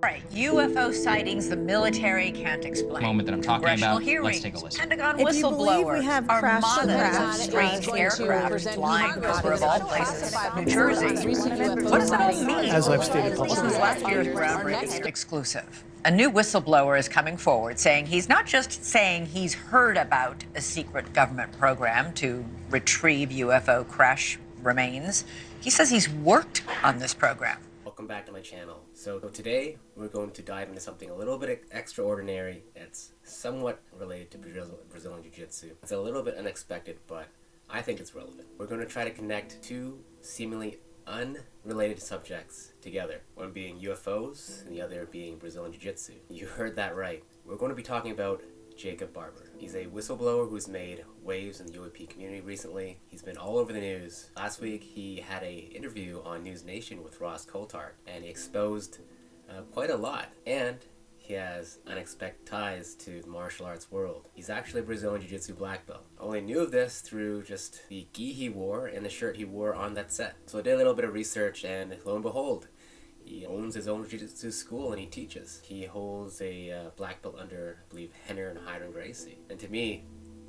Right, UFO sightings the military can't explain. Moment that I'm talking Congressional about. hearings, Let's take a listen. Pentagon If you believe we whistleblowers, have crash armadas of surveillance, strange aircraft flying over, of all places, New Jersey. What does it all mean? As I've stated This publicly. is last year's groundbreaking exclusive. A new whistleblower is coming forward saying he's not just saying he's heard about a secret government program to retrieve UFO crash remains. He says he's worked on this program. Welcome back to my channel. So today we're going to dive into something a little bit extraordinary that's somewhat related to Brazilian Jiu-Jitsu. It's a little bit unexpected, but I think it's relevant. We're going to try to connect two seemingly unrelated subjects together, one being UFOs and the other being Brazilian Jiu-Jitsu. You heard that right. We're going to be talking about Jacob Barber. He's a whistleblower who's made waves in the UAP community recently. He's been all over the news. Last week he had an interview on News Nation with Ross Coulthart, and he exposed quite a lot. And he has unexpected ties to the martial arts world. He's actually a Brazilian Jiu-Jitsu black belt. I only knew of this through just the gi he wore and the shirt he wore on that set. So I did a little bit of research, and lo and behold, he owns his own jiu-jitsu school and he teaches. He holds a black belt under, I believe, Henner and Hiram Gracie. And to me,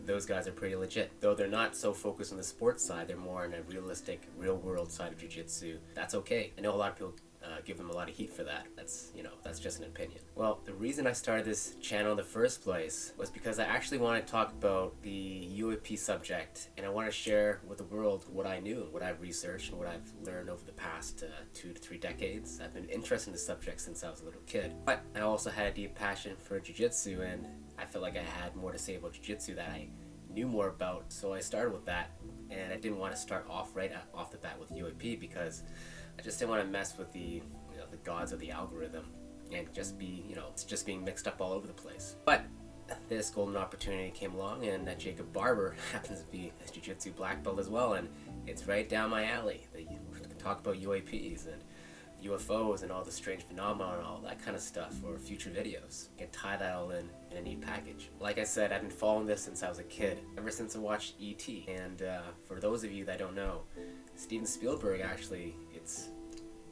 those guys are pretty legit. Though they're not so focused on the sports side, they're more on a realistic, real-world side of jiu-jitsu. That's okay. I know a lot of people give them a lot of heat for that. That's just an opinion. Well, the reason I started this channel in the first place was because I actually want to talk about the UAP subject, and I want to share with the world what I knew, what I've researched, and what I've learned over the past 2 to 3 decades. I've been interested in the subject since I was a little kid, but I also had a deep passion for jiu-jitsu, and I felt like I had more to say about jiu-jitsu that I knew more about, so I started with that. And I didn't want to start off right off the bat with UAP because I just didn't want to mess with the the gods of the algorithm and just be it's just being mixed up all over the place. But this golden opportunity came along, and that Jacob Barber happens to be a jiu-jitsu black belt as well, and it's right down my alley. We can talk about UAPs and UFOs and all the strange phenomena and all that kind of stuff for future videos. You can tie that all in a neat package. Like I said, I've been following this since I was a kid, ever since I watched E.T. And for those of you that don't know, Steven Spielberg actually, it's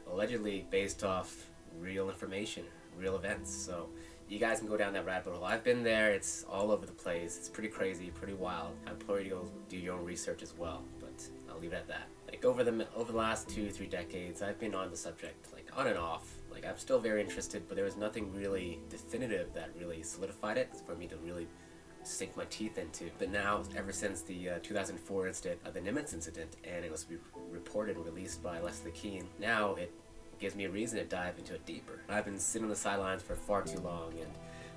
allegedly based off real information, real events. So you guys can go down that rabbit hole. I've been there. It's all over the place. It's pretty crazy, pretty wild. I implore you to go do your own research as well, but I'll leave it at that. Like over the last 2 to 3 decades, I've been on the subject, like on and off. Like I'm still very interested, but there was nothing really definitive that really solidified it for me to really sink my teeth into. But now, ever since the 2004 incident of the Nimitz Incident, and it was reported and released by Leslie Kean, now it gives me a reason to dive into it deeper. I've been sitting on the sidelines for far too long, and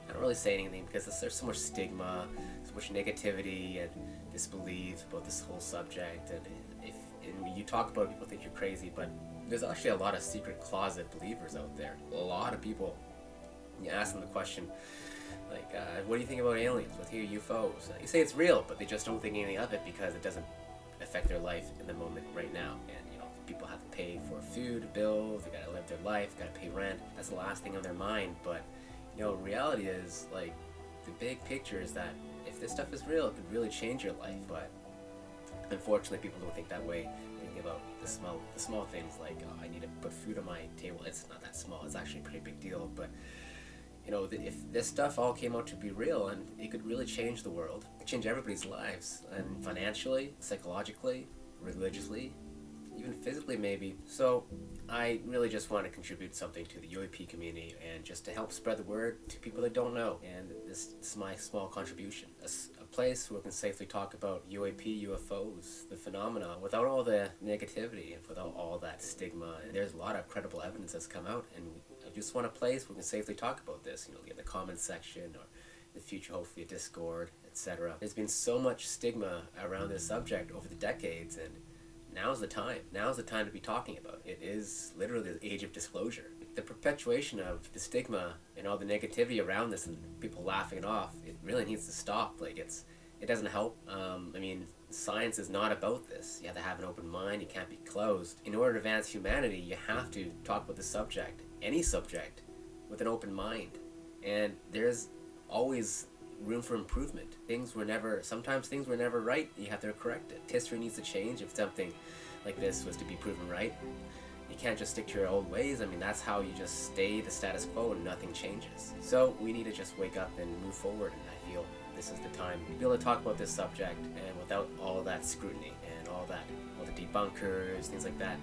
I don't really say anything because there's so much stigma, so much negativity and disbelief about this whole subject. And when you talk about it, people think you're crazy, but there's actually a lot of secret closet believers out there. A lot of people, you ask them the question, like, what do you think about aliens? What do you think of UFOs? You say it's real, but they just don't think anything of it because it doesn't affect their life in the moment right now. And people have to pay for food, bills, they gotta live their life, gotta pay rent. That's the last thing on their mind. But reality is, like, the big picture is that if this stuff is real, it could really change your life. But unfortunately, people don't think that way. They think about the small things, like, oh, I need to put food on my table. It's not that small. It's actually a pretty big deal. But if this stuff all came out to be real, and it could really change the world, change everybody's lives, and financially, psychologically, religiously, even physically maybe. So I really just want to contribute something to the UAP community and just to help spread the word to people that don't know. And this is my small contribution. A place where we can safely talk about UAP, UFOs, the phenomena, without all the negativity and without all that stigma. And there's a lot of credible evidence that's come out, and I just want a place where we can safely talk about this, in the comments section or in the future, hopefully a Discord, etc. There's been so much stigma around this subject over the decades, and now's the time. Now's the time to be talking about it. It is literally the age of disclosure. The perpetuation of the stigma and all the negativity around this and people laughing it off, it really needs to stop. Like, it doesn't help. Science is not about this. You have to have an open mind. You can't be closed. In order to advance humanity, you have to talk about the subject, any subject, with an open mind. And there's always room for improvement. Sometimes things were never right. You have to correct it. History needs to change if something like this was to be proven right. You can't just stick to your old ways. I mean, that's how you just stay the status quo and nothing changes. So we need to just wake up and move forward, and I feel this is the time to be able to talk about this subject and without all that scrutiny and all the debunkers, things like that.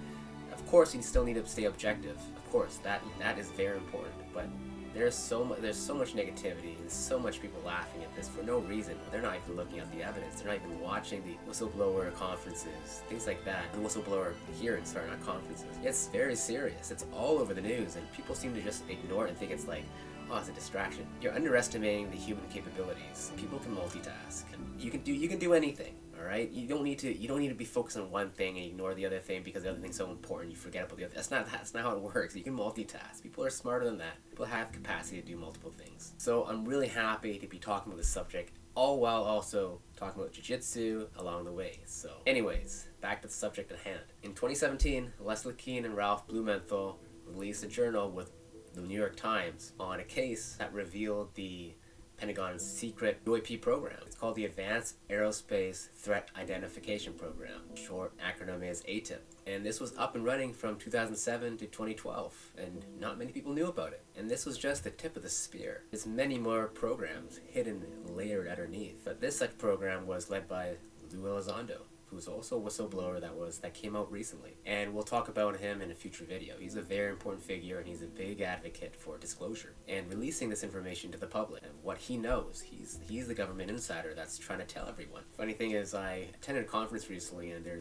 Of course, you still need to stay objective. Of course, that is very important. But there's so much negativity and so much people laughing at this for no reason. They're not even looking at the evidence. They're not even watching the whistleblower conferences, things like that. The whistleblower hearings, sorry, not conferences. It's very serious. It's all over the news, and people seem to just ignore it and think it's like, oh, it's a distraction. You're underestimating the human capabilities. People can multitask. You can do anything. All right, you don't need to be focused on one thing and ignore the other thing because the other thing's so important. You forget about the other. That's not how it works. You can multitask. People are smarter than that. People have capacity to do multiple things. So I'm really happy to be talking about this subject, all while also talking about jiu-jitsu along the way. So, anyways, back to the subject at hand. In 2017, Leslie Kean and Ralph Blumenthal released a journal with the New York Times on a case that revealed the Pentagon's secret UAP program. It's called the Advanced Aerospace Threat Identification Program. Short acronym is ATIP. And this was up and running from 2007 to 2012, and not many people knew about it. And this was just the tip of the spear. There's many more programs hidden and layered underneath. But this such program was led by Lou Elizondo, who's also a whistleblower that came out recently. And we'll talk about him in a future video. He's a very important figure, and he's a big advocate for disclosure and releasing this information to the public. And what he knows, he's the government insider that's trying to tell everyone. Funny thing is, I attended a conference recently, and there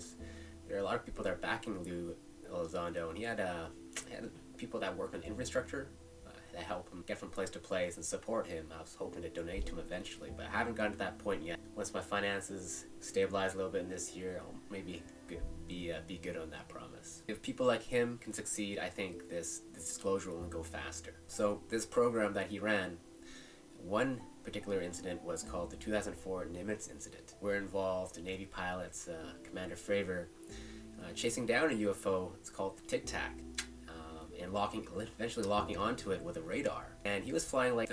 are a lot of people that are backing Lou Elizondo, and he had people that work on infrastructure that help him get from place to place and support him. I was hoping to donate to him eventually, but I haven't gotten to that point yet. Once my finances stabilize a little bit in this year, I'll maybe be good on that promise. If people like him can succeed, I think this disclosure will go faster. So this program that he ran, one particular incident was called the 2004 Nimitz Incident, where involved Navy pilots, Commander Fravor, chasing down a UFO. It's called the Tic Tac. And eventually locking onto it with a radar. And he was flying like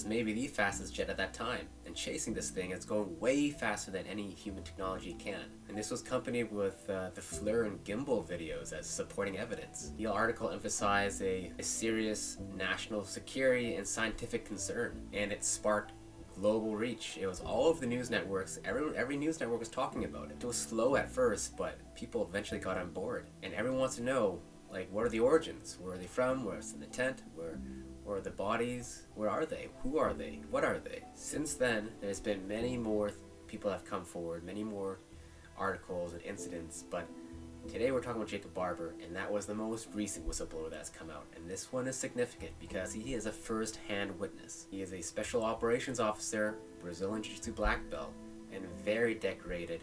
maybe the fastest jet at that time, and chasing this thing. It's going way faster than any human technology can. And this was accompanied with the FLIR and gimbal videos as supporting evidence. The article emphasized a serious national security and scientific concern, and it sparked global reach. It was all over the news networks. Every news network was talking about it. It was slow at first, but people eventually got on board. And everyone wants to know, like, what are the origins? Where are they from? Where's in the tent? Where are the bodies? Where are they? Who are they? What are they? Since then, there's been many more people have come forward, many more articles and incidents, but today we're talking about Jacob Barber, and that was the most recent whistleblower that's come out. And this one is significant because he is a first-hand witness. He is a special operations officer, Brazilian Jiu-Jitsu black belt, and very decorated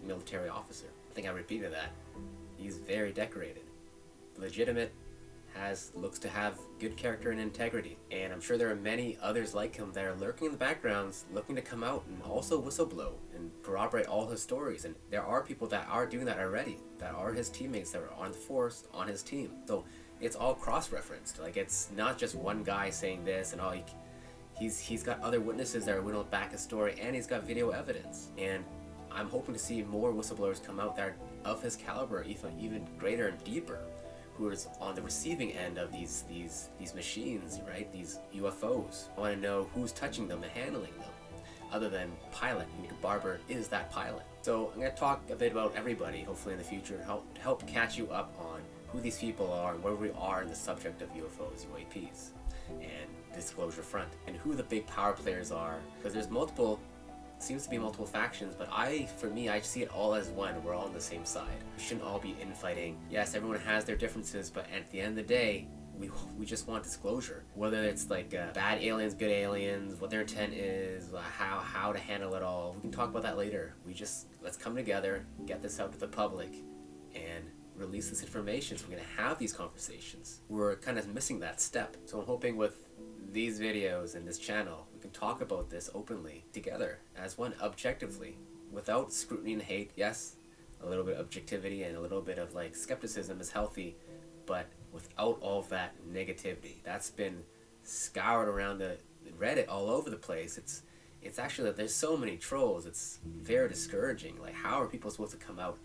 military officer. I think I repeated that. He's very decorated. Legitimate, looks to have good character and integrity, and I'm sure there are many others like him that are lurking in the backgrounds, looking to come out and also whistleblow and corroborate all his stories. And there are people that are doing that already, that are his teammates, that are on the force, on his team. So it's all cross-referenced. Like, it's not just one guy saying this and all. He's got other witnesses that are willing to back his story, and he's got video evidence. And I'm hoping to see more whistleblowers come out that are of his caliber, even greater and deeper, who is on the receiving end of these machines, right? These UFOs. I want to know who's touching them and handling them, other than pilot. Barber is that pilot. So I'm going to talk a bit about everybody, hopefully in the future, help catch you up on who these people are and where we are in the subject of UFOs, UAPs, and disclosure front, and who the big power players are, because seems to be multiple factions, but I see it all as one. We're all on the same side. We shouldn't all be infighting. Yes, everyone has their differences, but at the end of the day, we just want disclosure. Whether it's like bad aliens, good aliens, what their intent is, how to handle it all. We can talk about that later. Let's come together, get this out to the public, and release this information so we're going to have these conversations. We're kind of missing that step. So I'm hoping with these videos and this channel, we can talk about this openly together as one, objectively, without scrutiny and hate. Yes, a little bit of objectivity and a little bit of like skepticism is healthy, but without all of that negativity that's been scoured around the Reddit all over the place. It's actually, there's so many trolls. It's very discouraging. Like, how are people supposed to come out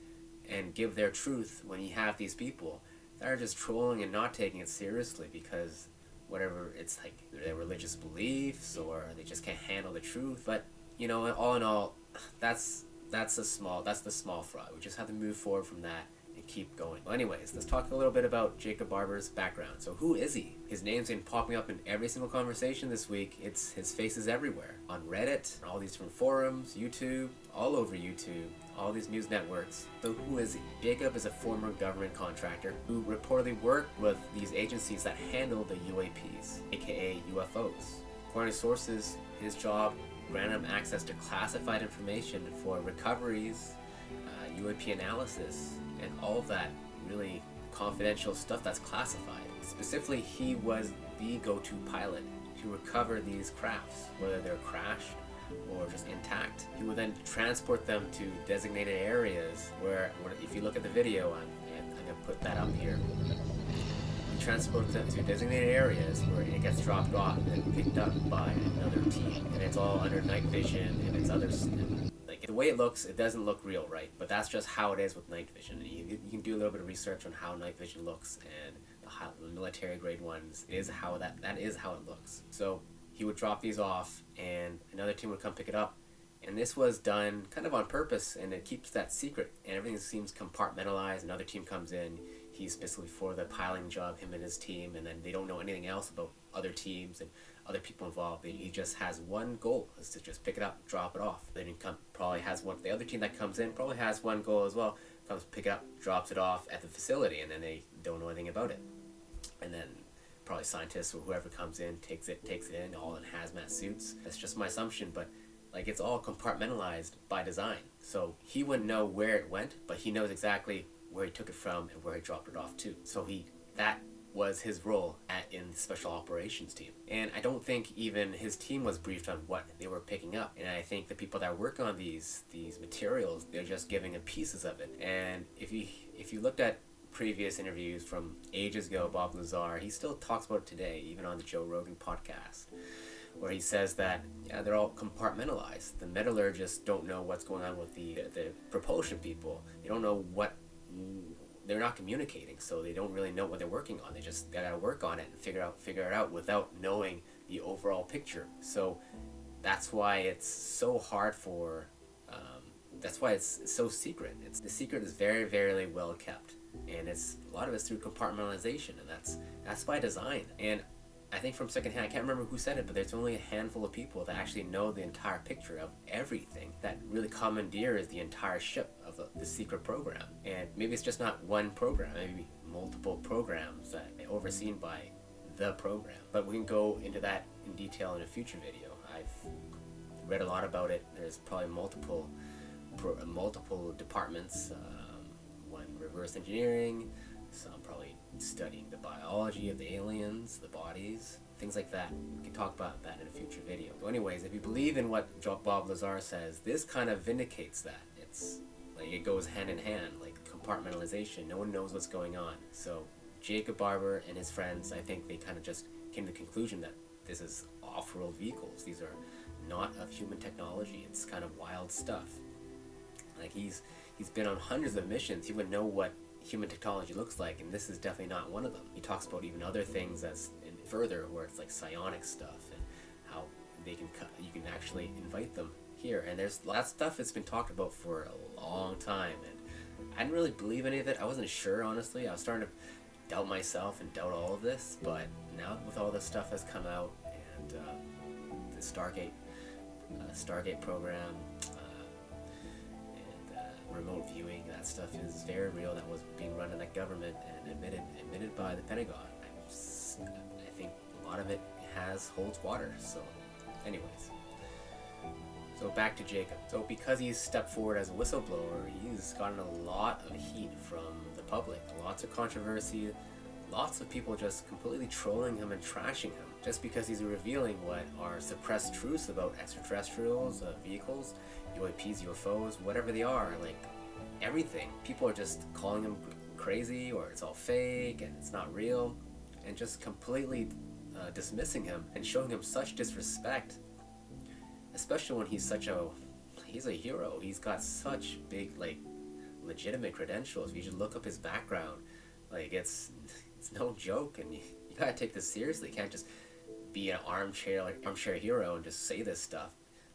and give their truth when you have these people that are just trolling and not taking it seriously because whatever, it's like their religious beliefs or they just can't handle the truth. But you know, all in all, that's the small fry. We just have to move forward from that and keep going. Well, anyways, let's talk a little bit about Jacob Barber's background. So who is he? His name's been popping up in every single conversation this week. His face is everywhere. On Reddit, on all these different forums, YouTube, all over YouTube, all these news networks. So who is he? Jacob is a former government contractor who reportedly worked with these agencies that handle the UAPs, aka UFOs. According to sources, his job granted him access to classified information for recoveries, UAP analysis, and all of that really confidential stuff that's classified. Specifically, he was the go-to pilot to recover these crafts, whether they're crashed or just intact. He would then transport them to designated areas where if you look at the video, I'm going to put that up here. He transports them to designated areas where it gets dropped off and then picked up by another team. And it's all under night vision and it's others. Like the way it looks, it doesn't look real, right? But that's just how it is with night vision. You can do a little bit of research on how night vision looks, and the military grade ones is how that is how it looks. So he would drop these off and another team would come pick it up. And this was done kind of on purpose, and it keeps that secret. And everything seems compartmentalized. Another team comes in. He's specifically for the piling job, him and his team, and then they don't know anything else about other teams and other people involved. He just has one goal, is to just pick it up, drop it off. Then he probably has one. The other team that comes in probably has one goal as well. Comes pick it up, drops it off at the facility, and then they don't know anything about it. And then probably scientists or whoever comes in takes it in, all in hazmat suits. That's just my assumption, but like it's all compartmentalized by design. So he wouldn't know where it went, but he knows exactly where he took it from and where he dropped it off to. So that was his role in the special operations team. And I don't think even his team was briefed on what they were picking up. And I think the people that work on these materials, they're just giving him pieces of it. And if you looked at previous interviews from ages ago, Bob Lazar, he still talks about it today, even on the Joe Rogan podcast, where he says that, yeah, they're all compartmentalized. The metallurgists don't know what's going on with the propulsion people. They don't know they're not communicating, so they don't really know what they're working on. They just gotta work on it and figure it out without knowing the overall picture. So that's why it's so hard for, that's why it's so secret. The secret is very, very well kept. And a lot of it's through compartmentalization, and that's by design. And I think from secondhand, I can't remember who said it, but there's only a handful of people that actually know the entire picture of everything that really commandeers the entire ship of the secret program. And maybe it's just not one program, maybe multiple programs that are overseen by the program. But we can go into that in detail in a future video. I've read a lot about it. There's probably multiple departments, one reverse engineering, some probably studying the biology of the aliens, the bodies, things like that. We can talk about that in a future video. So anyways, if you believe in what Bob Lazar says, this kind of vindicates that. It's like it goes hand in hand, like compartmentalization. No one knows what's going on. So Jacob Barber and his friends, I think they kind of just came to the conclusion that this is off-world vehicles. These are not of human technology. It's kind of wild stuff. Like he's been on hundreds of missions. He would know what human technology looks like, and this is definitely not one of them. He talks about even other things further where it's like psionic stuff and how you can actually invite them here. And there's that stuff that's been talked about for a long time, and I didn't really believe any of it. I wasn't sure, honestly. I was starting to doubt myself and doubt all of this, but now with all this stuff has come out, and the Stargate program, remote viewing, that stuff is very real. That was being run in the government and admitted by the Pentagon. I think a lot of it holds water. So anyways, so back to Jacob. So because he's stepped forward as a whistleblower, he's gotten a lot of heat from the public, lots of controversy, lots of people just completely trolling him and trashing him just because he's revealing what are suppressed truths about extraterrestrials, vehicles, UAPs, UFOs, whatever they are, like everything. People are just calling him crazy, or it's all fake and it's not real, and just completely dismissing him and showing him such disrespect, especially when he's a hero. He's got such big, like, legitimate credentials. If you just look up his background, Like, it's no joke, and you gotta take this seriously. You can't just be an armchair hero and just say this stuff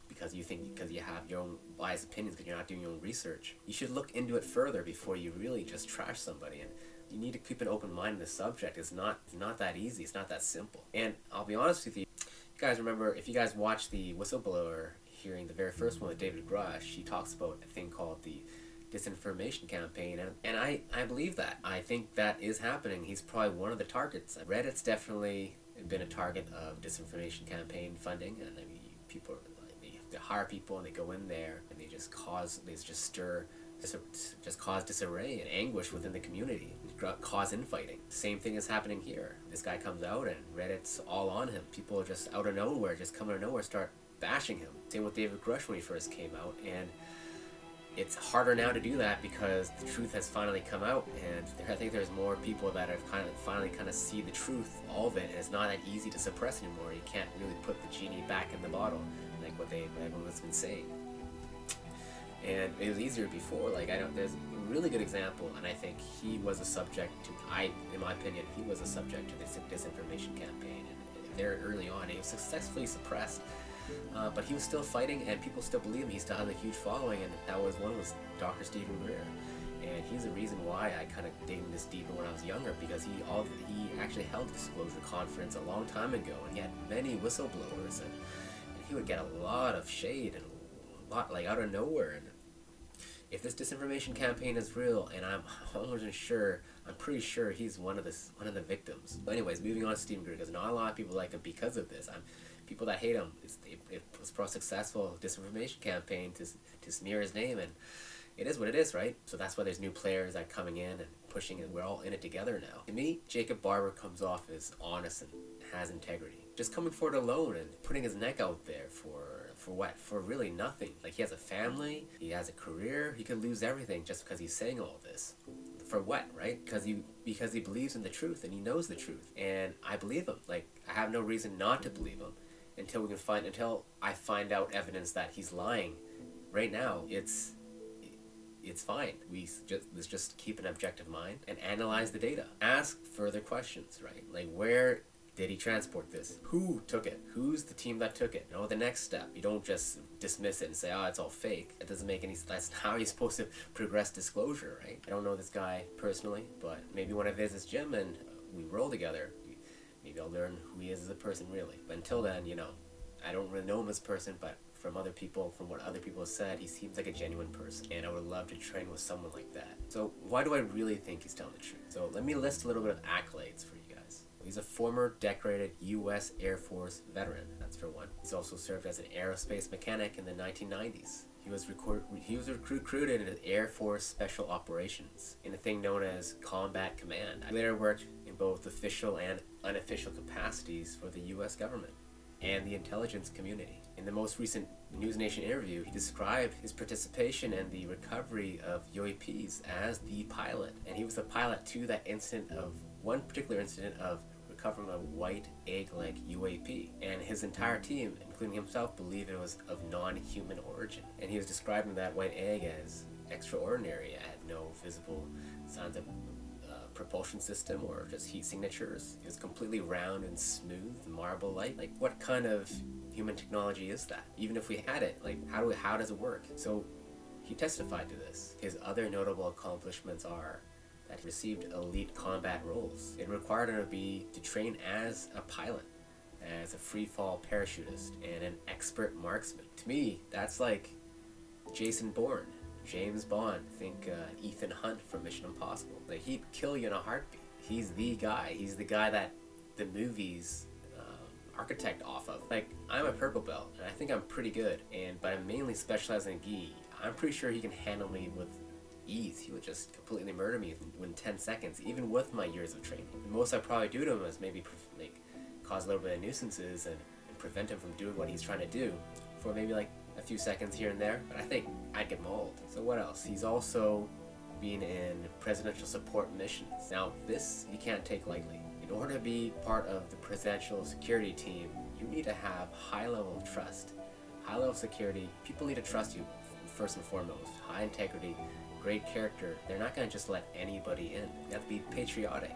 because you have your own biased opinions because you're not doing your own research. You should look into it further before you really just trash somebody, and you need to keep an open mind on the subject. It's not that easy. It's not that simple. And I'll be honest with you, guys remember, if you guys watched the Whistleblower hearing, the very first one with David Grush, he talks about a thing called the disinformation campaign, and I believe that. I think that is happening. He's probably one of the targets. Reddit's definitely been a target of disinformation campaign funding, and I mean, people, like, they hire people and they go in there and they just cause disarray and anguish within the community, cause infighting. Same thing is happening here. This guy comes out and Reddit's all on him. People just out of nowhere, just come out of nowhere, start bashing him. Same with David Grush when he first came out, and it's harder now to do that because the truth has finally come out, and I think there's more people that have finally see the truth, all of it, and it's not that easy to suppress anymore. You can't really put the genie back in the bottle, like what everyone's been saying. And it was easier before. Like, there's a really good example, and I think he was a subject to, in my opinion, he was a subject to this disinformation campaign, and very early on, he was successfully suppressed. But he was still fighting, and people still believe him. He still has a huge following, and one was Dr. Stephen Greer. And he's the reason why I kind of digged this deeper when I was younger, because he actually held a disclosure conference a long time ago, and he had many whistleblowers, and he would get a lot of shade and a lot, like, out of nowhere. And if this disinformation campaign is real, and I'm pretty sure he's one of the victims. But anyways, moving on to Stephen Greer, because not a lot of people like him because of this. People that hate him, it was a successful disinformation campaign to smear his name, and it is what it is, right? So that's why there's new players that are coming in and pushing it. We're all in it together now. To me, Jacob Barber comes off as honest and has integrity. Just coming forward alone and putting his neck out there for what? For really nothing. Like, he has a family, he has a career, he could lose everything just because he's saying all this. For what, right? Because he believes in the truth, and he knows the truth. And I believe him. Like, I have no reason not to believe him. Until I find out evidence that he's lying. Right now, it's fine. Let's just keep an objective mind and analyze the data. Ask further questions, right? Like, where did he transport this? Who took it? Who's the team that took it? The next step. You don't just dismiss it and say, oh, it's all fake. It doesn't make any sense. That's how you're supposed to progress disclosure, right? I don't know this guy personally, but maybe when I visit his gym and we roll together, maybe I'll learn who he is as a person, really. But until then, I don't really know him as a person, but from what other people have said, he seems like a genuine person, and I would love to train with someone like that. So why do I really think he's telling the truth? So let me list a little bit of accolades for you guys. He's a former decorated U.S. Air Force veteran, that's for one. He's also served as an aerospace mechanic in the 1990s. He was recruited into Air Force Special Operations in a thing known as Combat Command. He later worked in both official and unofficial capacities for the U.S. government and the intelligence community. In the most recent News Nation interview, he described his participation in the recovery of UAPs as the pilot. And he was the pilot to one particular incident of recovering a white egg-like UAP. And his entire team, including himself, believed it was of non-human origin. And he was describing that white egg as extraordinary. It had no visible signs of propulsion system or just heat signatures. It was completely round and smooth, marble-like. Like, what kind of human technology is that? Even if we had it, like, how does it work? So he testified to this. His other notable accomplishments are that he received elite combat roles. It required him to train as a pilot, as a free-fall parachutist, and an expert marksman. To me, that's like Jason Bourne, James Bond. Think Ethan Hunt from Mission Impossible. Like, he'd kill you in a heartbeat. He's the guy. He's the guy that the movies architect off of. Like, I'm a purple belt, and I think I'm pretty good, but I'm mainly specialized in gi. I'm pretty sure he can handle me with ease. He would just completely murder me within 10 seconds, even with my years of training. The most I'd probably do to him is maybe cause a little bit of nuisances and prevent him from doing what he's trying to do for maybe like a few seconds here and there, but I think I'd get mauled. So what else? He's also been in presidential support missions. Now, this you can't take lightly. In order to be part of the presidential security team, you need to have high level of trust. High level security, people need to trust you first and foremost. High integrity, great character, they're not going to just let anybody in. You have to be patriotic,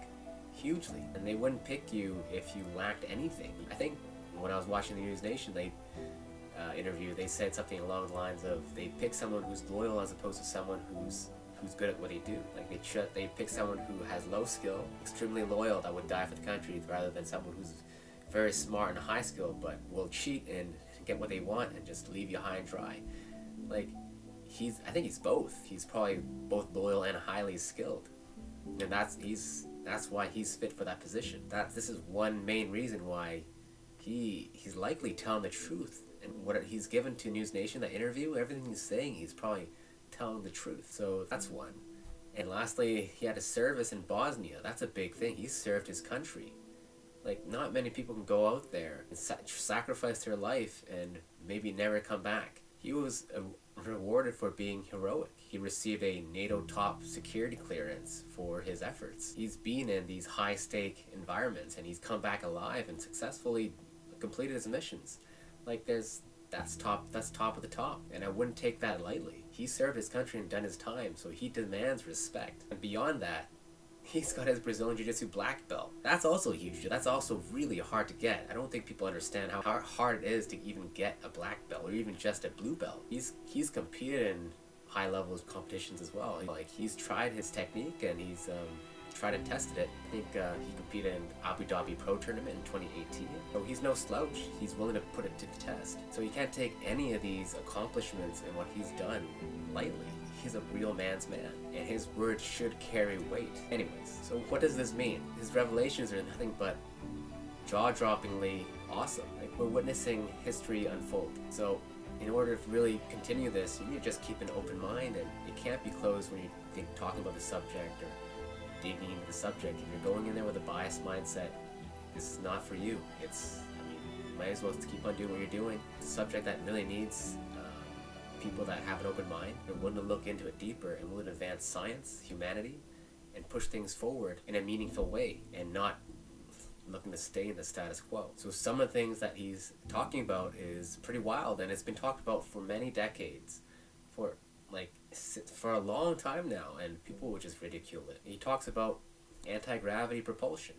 hugely. And they wouldn't pick you if you lacked anything. I think when I was watching the News Nation interview, they said something along the lines of they pick someone who's loyal as opposed to someone who's good at what they do. Like they pick someone who has low skill, extremely loyal, that would die for the country, rather than someone who's very smart and high skill but will cheat and get what they want and just leave you high and dry. Like I think he's both. He's probably both loyal and highly skilled, and that's why he's fit for that position. This is one main reason why he's likely telling the truth. And what he's given to News Nation, that interview, everything he's saying, he's probably telling the truth. So that's one. And lastly, he had a service in Bosnia. That's a big thing. He served his country. Like, not many people can go out there and sacrifice their life and maybe never come back. He was rewarded for being heroic. He received a NATO top security clearance for his efforts. He's been in these high-stake environments, and he's come back alive and successfully completed his missions. Like, that's top of the top, and I wouldn't take that lightly. He served his country and done his time, so he demands respect. And beyond that, he's got his Brazilian Jiu-Jitsu black belt. That's also huge. That's also really hard to get. I don't think people understand how hard it is to even get a black belt or even just a blue belt. He's competed in high levels competitions as well. Like, he's tried his technique and he's tried and tested it. I think he competed in Abu Dhabi Pro Tournament in 2018. So he's no slouch. He's willing to put it to the test. So you can't take any of these accomplishments and what he's done lightly. He's a real man's man, and his words should carry weight. Anyways, so what does this mean? His revelations are nothing but jaw-droppingly awesome. Like, we're witnessing history unfold. So in order to really continue this, you need to just keep an open mind, and it can't be closed when you're talking about the subject or digging into the subject. If you're going in there with a biased mindset, this is not for you. You might as well just keep on doing what you're doing. It's a subject that really needs people that have an open mind, are willing to look into it deeper and willing to advance science, humanity, and push things forward in a meaningful way and not looking to stay in the status quo. So some of the things that he's talking about is pretty wild, and it's been talked about for many decades, for a long time now, and people would just ridicule it. He talks about anti-gravity propulsion,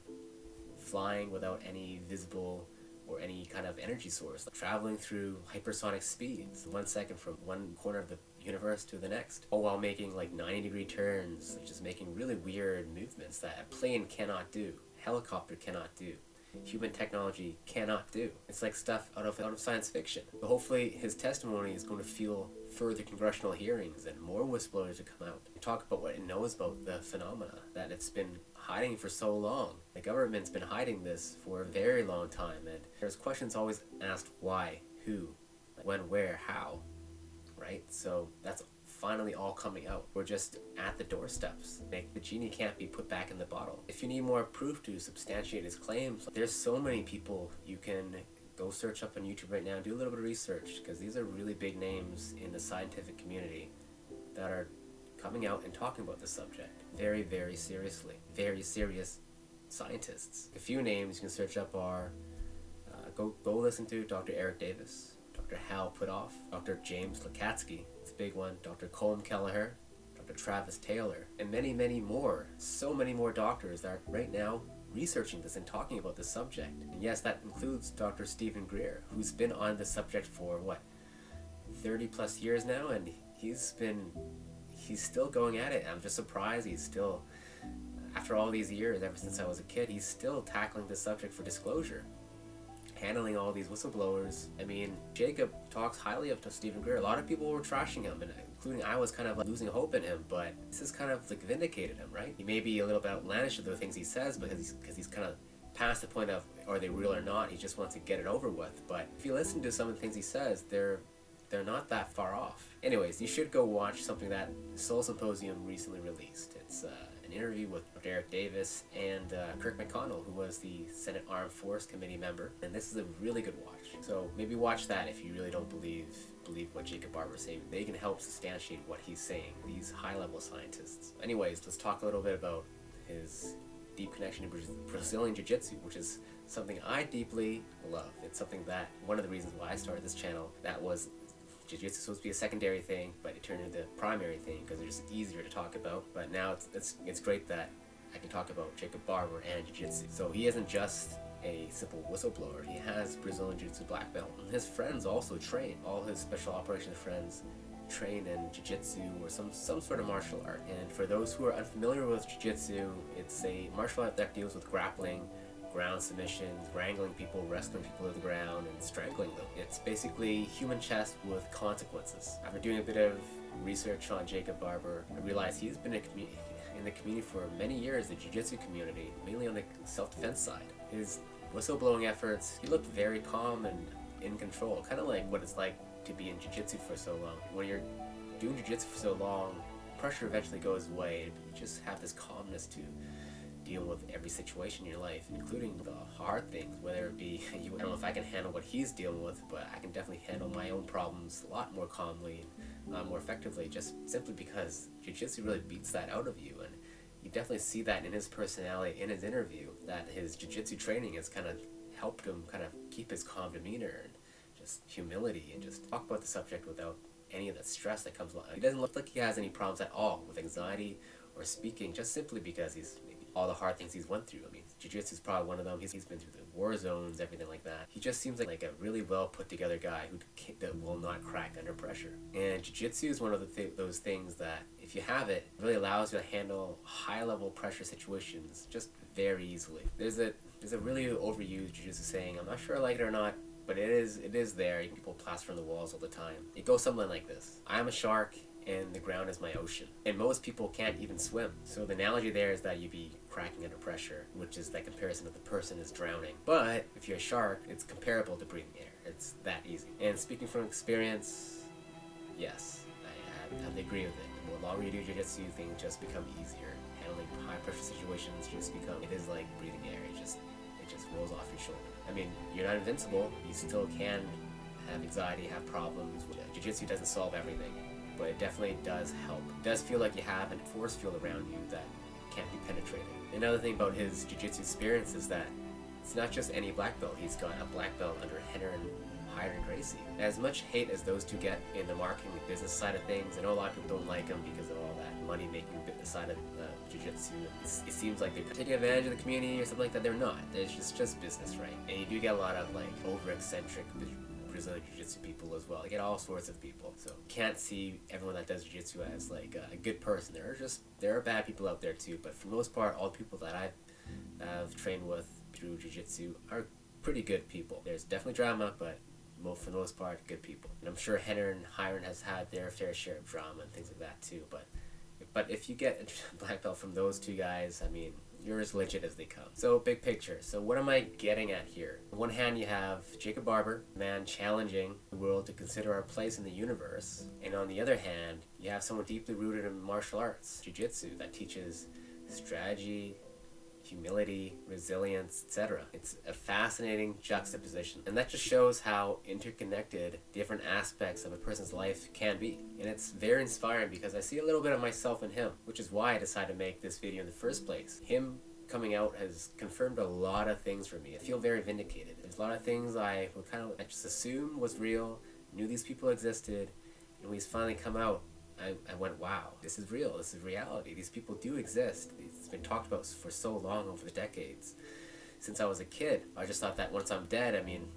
flying without any visible or any kind of energy source, like traveling through hypersonic speeds, 1 second from one corner of the universe to the next, all while making like 90-degree turns, just making really weird movements that a plane cannot do, helicopter cannot do, human technology cannot do. It's like stuff out of science fiction. But hopefully his testimony is going to fuel further congressional hearings and more whistleblowers to come out and talk about what it knows about the phenomena that it's been hiding for so long. The government's been hiding this for a very long time, and there's questions always asked: why, who, when, where, how, right? So that's finally all coming out. We're just at the doorsteps. The genie can't be put back in the bottle. If you need more proof to substantiate his claims, there's so many people. You can go search up on YouTube right now and do a little bit of research, because these are really big names in the scientific community that are coming out and talking about this subject very, very seriously. Very serious scientists. A few names you can search up are go listen to Dr. Eric Davis, Dr. Hal Puthoff, Dr. James Lakatsky, it's a big one, Dr. Colm Kelleher, Dr. Travis Taylor, and many, many more. So many more doctors that are right now researching this and talking about this subject. And yes, that includes Dr. Stephen Greer, who's been on this subject for 30 plus years now, and he's still going at it. I'm just surprised he's still, after all these years, ever since I was a kid, he's still tackling this subject for disclosure, handling all these whistleblowers. I mean, Jacob talks highly of Stephen Greer. A lot of people were trashing him, and including I was kind of losing hope in him, but this has kind of vindicated him, right? He may be a little bit outlandish of the things he says, because he's kind of past the point of are they real or not. He just wants to get it over with. But if you listen to some of the things he says, they're not that far off. Anyways, you should go watch something that Soul Symposium recently released. It's an interview with Dr. Eric Davis and Kirk McConnell, who was the Senate Armed Force Committee member. And this is a really good watch. So maybe watch that if you really don't believe what Jacob Barber is saying. They can help substantiate what he's saying, these high-level scientists. Anyways, let's talk a little bit about his deep connection to Brazilian Jiu-Jitsu, which is something I deeply love. It's something that, one of the reasons why I started this channel, that was Jiu-Jitsu is supposed to be a secondary thing, but it turned into a primary thing because they're just easier to talk about. But now it's great that I can talk about Jacob Barber and Jiu-Jitsu. So he isn't just a simple whistleblower. He has Brazilian Jiu-Jitsu black belt. And his friends also train. All his special operations friends train in Jiu-Jitsu or some sort of martial art. And for those who are unfamiliar with Jiu-Jitsu, it's a martial art that deals with grappling, ground submissions, wrangling people, wrestling people to the ground, and strangling them. It's basically human chess with consequences. After doing a bit of research on Jacob Barber, I realized he's been in the community for many years, the Jiu-Jitsu community, mainly on the self-defense side. His whistleblowing efforts, he looked very calm and in control, kind of like what it's like to be in Jiu-Jitsu for so long. When you're doing Jiu-Jitsu for so long, pressure eventually goes away. You just have this calmness to deal with every situation in your life, including the hard things, whether it be, I don't know if I can handle what he's dealing with, but I can definitely handle my own problems a lot more calmly, more effectively, just simply because Jiu-Jitsu really beats that out of you. And you definitely see that in his personality, in his interview, that his Jiu-Jitsu training has kind of helped him kind of keep his calm demeanor and just humility and just talk about the subject without any of the stress that comes along. He doesn't look like he has any problems at all with anxiety or speaking, just simply because he's all the hard things he's went through. I mean, Jiu-Jitsu is probably one of them. He's been through the war zones, everything like that. He just seems like a really well put together guy that will not crack under pressure. And Jiu-Jitsu is one of those things that, if you have it, really allows you to handle high level pressure situations just very easily. There's a really overused Jiu-Jitsu saying, I'm not sure I like it or not, but it is there. People plaster on the walls all the time. It goes something like this: I'm a shark and the ground is my ocean. And most people can't even swim. So the analogy there is that you'd be cracking under pressure, which is that comparison of the person is drowning. But if you're a shark, it's comparable to breathing air. It's that easy. And speaking from experience, yes, I have to agree with it. The longer you do Jiu-Jitsu, things just become easier. Handling high pressure situations it is like breathing air. It just rolls off your shoulder. I mean, you're not invincible. You still can have anxiety, have problems. Jiu-Jitsu doesn't solve everything, but it definitely does help. It does feel like you have a force field around you that can't be penetrated. Another thing about his Jiu-Jitsu experience is that it's not just any black belt. He's got a black belt under Henner and Gracie. As much hate as those two get in the marketing and business side of things, I know a lot of people don't like them because of all that money-making business side of Jiu-Jitsu. It seems like they're taking advantage of the community or something like that. They're not. It's just business, right? And you do get a lot of like over-eccentric Brazilian Jiu-Jitsu people as well. You get all sorts of people. So can't see everyone that does Jiu-Jitsu as like a good person. There are bad people out there too, but for the most part, all the people that I've trained with through Jiu-Jitsu are pretty good people. There's definitely drama, but for the most part, good people. And I'm sure Henner and Hiron has had their fair share of drama and things like that too. But if you get a black belt from those two guys, I mean, you're as legit as they come. So big picture. So what am I getting at here? On one hand, you have Jacob Barber, a man challenging the world to consider our place in the universe. And on the other hand, you have someone deeply rooted in martial arts, Jiu-Jitsu, that teaches strategy, humility, resilience, etc. It's a fascinating juxtaposition, and that just shows how interconnected different aspects of a person's life can be. And it's very inspiring because I see a little bit of myself in him, which is why I decided to make this video in the first place. Him coming out has confirmed a lot of things for me. I feel very vindicated. There's a lot of things I just assumed was real, knew these people existed, and when he's finally come out, I went, wow, this is real, this is reality. These people do exist. It's been talked about for so long over the decades. Since I was a kid, I just thought that once I'm dead, I mean,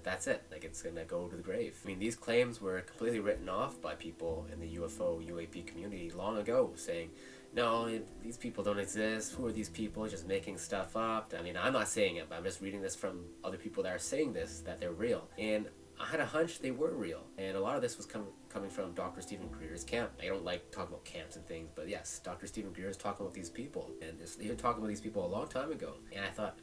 that's it. Like, it's gonna go to the grave. I mean, these claims were completely written off by people in the UFO, UAP community long ago, saying, no, these people don't exist. Who are these people just making stuff up? I mean, I'm not saying it, but I'm just reading this from other people that are saying this, that they're real. And I had a hunch they were real, and a lot of this was coming from Dr. Stephen Greer's camp. I don't like talking about camps and things, but yes, Dr. Stephen Greer is talking about these people, and he was talking about these people a long time ago. And I thought,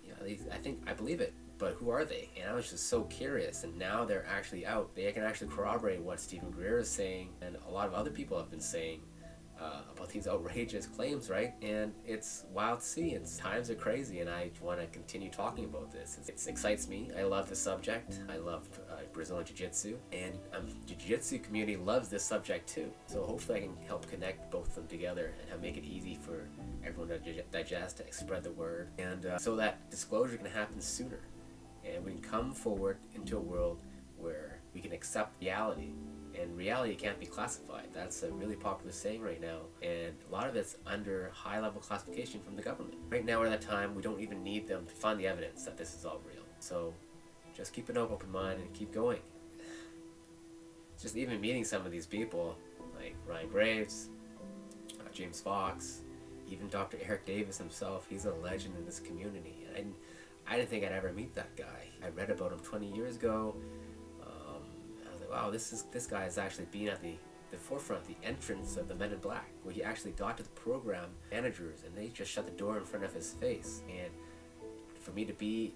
I believe it, but who are they? And I was just so curious, and now they're actually out. They can actually corroborate what Stephen Greer is saying, and a lot of other people have been saying about these outrageous claims, right? And it's wild to see, and times are crazy, and I want to continue talking about this. It excites me. I love the subject. I love Brazilian Jiu-Jitsu, and the Jiu-Jitsu community loves this subject too. So hopefully I can help connect both of them together and make it easy for everyone to digest, to spread the word, and so that disclosure can happen sooner, and we can come forward into a world where we can accept reality and reality can't be classified. That's a really popular saying right now, and a lot of it's under high-level classification from the government. Right now we're at a time we don't even need them to find the evidence that this is all real. So just keep an open mind and keep going. Just even meeting some of these people, like Ryan Graves, James Fox, even Dr. Eric Davis himself, he's a legend in this community. And I didn't think I'd ever meet that guy. I read about him 20 years ago. I was like, wow, this guy has actually been at the forefront, the entrance of the Men in Black, where he actually got to the program managers and they just shut the door in front of his face. And for me to be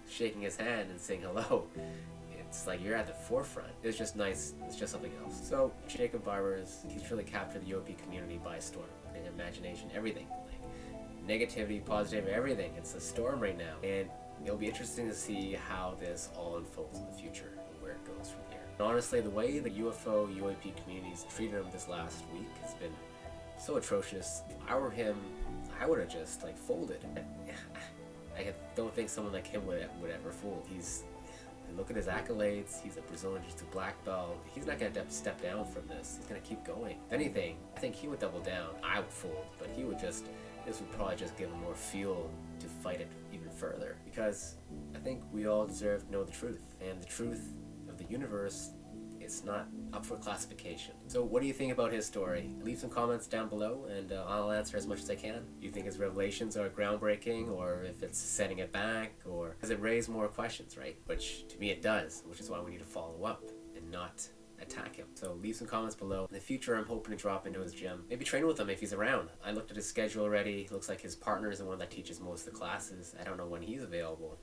shaking his hand and saying hello, it's like you're at the forefront. It's just nice. It's just something else. So Jacob Barber he's really captured the UAP community by storm. And imagination, everything. Like negativity, positivity, everything. It's a storm right now. And it'll be interesting to see how this all unfolds in the future and where it goes from here. And honestly, the way the UFO, UAP communities treated him this last week has been so atrocious. If I were him, I would have just like folded. I don't think someone like him would ever fold. Look at his accolades. He's a Brazilian Jiu-Jitsu black belt. He's not going to step down from this. He's going to keep going. If anything, I think he would double down. I would fold, but this would probably just give him more fuel to fight it even further. Because I think we all deserve to know the truth. And the truth of the universe is not up for classification. So what do you think about his story? Leave some comments down below and I'll answer as much as I can. Do you think his revelations are groundbreaking, or if it's setting it back, or does it raise more questions, right? Which to me it does, which is why we need to follow up and not attack him. So leave some comments below. In the future, I'm hoping to drop into his gym. Maybe train with him if he's around. I looked at his schedule already. Looks like his partner is the one that teaches most of the classes. I don't know when he's available.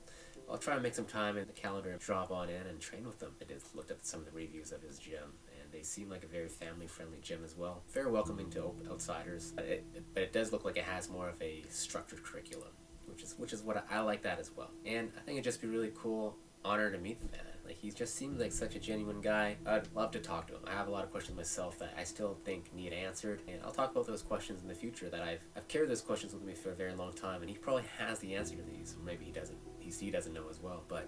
I'll try and make some time in the calendar and drop on in and train with them. I did looked at some of the reviews of his gym, and they seem like a very family-friendly gym as well. Very welcoming to outsiders, but it does look like it has more of a structured curriculum, which is what I like that as well. And I think it'd just be really cool honor to meet the man. Like, he just seems like such a genuine guy. I'd love to talk to him. I have a lot of questions myself that I still think need answered, and I'll talk about those questions in the future. That I've carried those questions with me for a very long time, and he probably has the answer to these, or maybe he doesn't. He doesn't know as well. But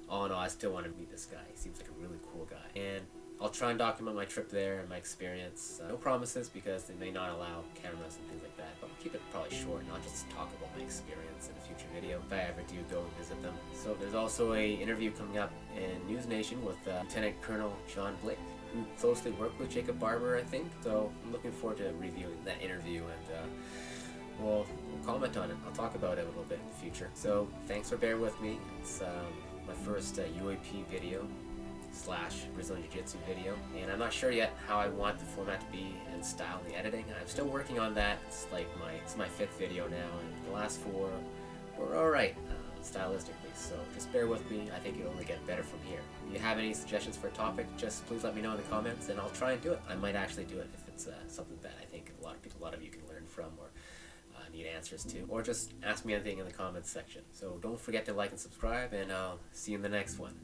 all in all, I still want to meet this guy. He seems like a really cool guy, and I'll try and document my trip there and my experience. No promises, because they may not allow cameras and things like that, but I'll keep it probably short and I'll just talk about my experience in a future video if I ever do go and visit them. So there's also a interview coming up in News Nation with Lieutenant Colonel John Blake, who closely worked with Jacob Barber, I think. So I'm looking forward to reviewing that interview, and we'll comment on it. I'll talk about it a little bit in the future. So thanks for bearing with me. It's my first UAP video / Brazilian Jiu-Jitsu video, and I'm not sure yet how I want the format to be and style the editing. I'm still working on that. It's my 5th video now, and the last 4 were alright stylistically, so just bear with me. I think it'll only get better from here. If you have any suggestions for a topic, just please let me know in the comments and I'll try and do it. I might actually do it if it's something that I think a lot of you can learn from, or need answers to, or just ask me anything in the comments section. So don't forget to like and subscribe, and I'll see you in the next one.